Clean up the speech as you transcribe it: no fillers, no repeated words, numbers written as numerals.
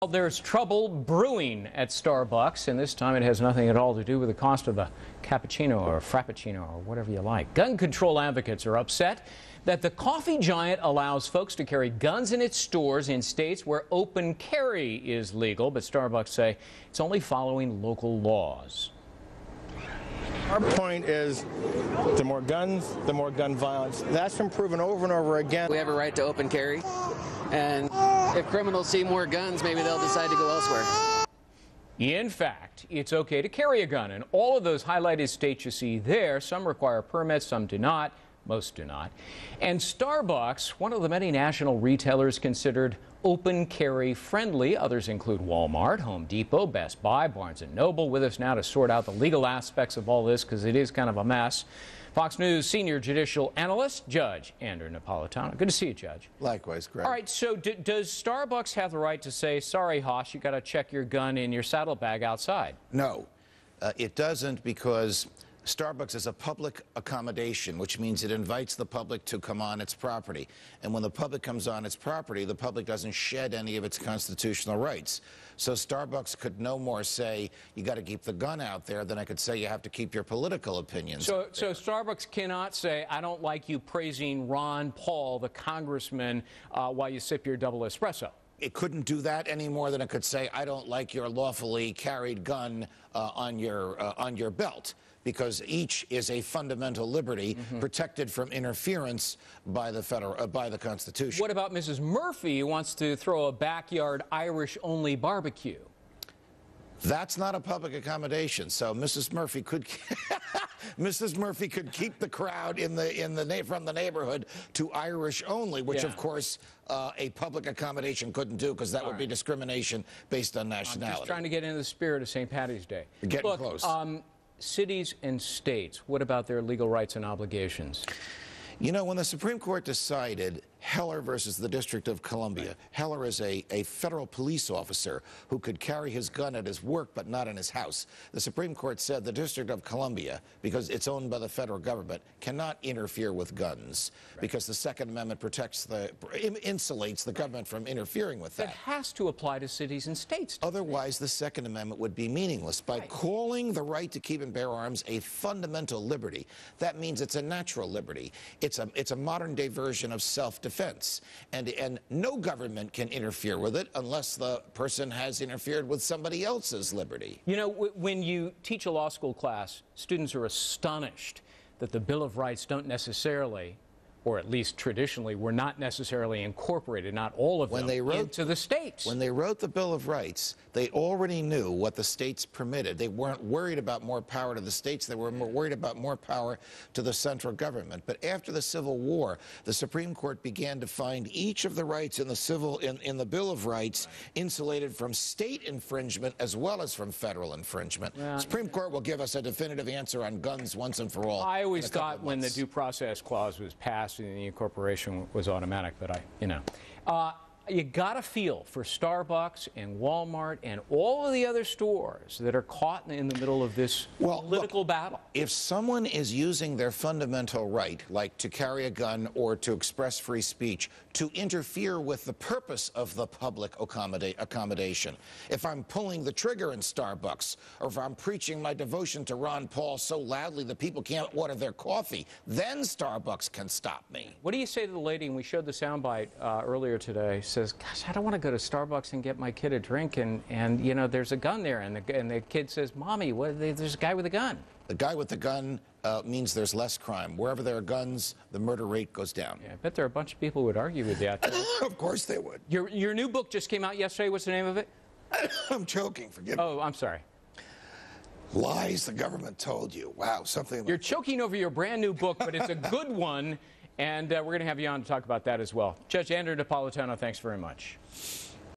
Well, there's trouble brewing at Starbucks, and this time it has nothing at all to do with the cost of a cappuccino or a frappuccino or whatever you like. Gun control advocates are upset that the coffee giant allows folks to carry guns in its stores in states where open carry is legal, but Starbucks say it's only following local laws. Our point is the more guns, the more gun violence. That's been proven over and over again. We have a right to open carry, and if criminals see more guns, maybe they'll decide to go elsewhere. In fact, it's okay to carry a gun in all of those highlighted states you see there. Some require permits, some do not. Most do not. And Starbucks, one of the many national retailers considered open carry friendly. Others include Walmart, Home Depot, Best Buy, Barnes & Noble. With us now to sort out the legal aspects of all this, because it is kind of a mess. Fox News senior judicial analyst, Judge Andrew Napolitano. Good to see you, Judge. Likewise, Greg. All right, so does Starbucks have the right to say, sorry, Hoss, you got to check your gun in your saddlebag outside? No, it doesn't, because Starbucks is a public accommodation, which means it invites the public to come on its property. And when the public comes on its property, the public doesn't shed any of its constitutional rights. So Starbucks could no more say, you got to keep the gun out there, than I could say you have to keep your political opinions. So Starbucks cannot say, I don't like you praising Ron Paul, the congressman, while you sip your double espresso. It couldn't do that any more than it could say, I don't like your lawfully carried gun on your belt, because each is a fundamental liberty protected from interference by the Constitution. What about Mrs. Murphy, who wants to throw a backyard Irish-only barbecue? That's not a public accommodation, so Mrs. Murphy could Mrs. Murphy could keep the crowd from the neighborhood to Irish only, which of course a public accommodation couldn't do, because that would be discrimination based on nationality. I'm just trying to get into the spirit of St. Patty's Day. Getting close. Cities and states, what about their legal rights and obligations? You know, when the Supreme Court decided Heller versus the District of Columbia, Heller is a federal police officer who could carry his gun at his work but not in his house. The Supreme Court said the District of Columbia, because it's owned by the federal government, cannot interfere with guns, because the Second Amendment insulates the government from interfering with that. It has to apply to cities and states. Otherwise, the Second Amendment would be meaningless. By calling the right to keep and bear arms a fundamental liberty, that means it's a natural liberty. It's a modern-day version of self-defense, and no government can interfere with it unless the person has interfered with somebody else's liberty. You know, when you teach a law school class, students are astonished that the Bill of Rights don't necessarily, or at least traditionally, were not necessarily incorporated, not all of them, into the states. When they wrote the Bill of Rights, they already knew what the states permitted. They weren't worried about more power to the states. They were more worried about more power to the central government. But after the Civil War, the Supreme Court began to find each of the rights in the Bill of Rights insulated from state infringement as well as from federal infringement. The Supreme Court will give us a definitive answer on guns once and for all. I always thought when the Due Process Clause was passed, and the incorporation was automatic, but you got to feel for Starbucks and Walmart and all of the other stores that are caught in the middle of this political battle. If someone is using their fundamental right, like to carry a gun or to express free speech, to interfere with the purpose of the public accommodation, if I'm pulling the trigger in Starbucks, or if I'm preaching my devotion to Ron Paul so loudly that people can't order their coffee, then Starbucks can stop me. What do you say to the lady, and we showed the soundbite earlier today, says, gosh, I don't want to go to Starbucks and get my kid a drink, and you know, there's a gun there, and the kid says, Mommy, there's a guy with a gun. The guy with the gun means there's less crime. Wherever there are guns, the murder rate goes down. Yeah, I bet there are a bunch of people who would argue with that. Of course they would. Your new book just came out yesterday. What's the name of it? I'm choking, forgive me. Oh, I'm sorry. Lies the government told you. Wow, something like You're choking over your brand new book, but it's a good one, and we're going to have you on to talk about that as well. Judge Andrew Napolitano, thanks very much.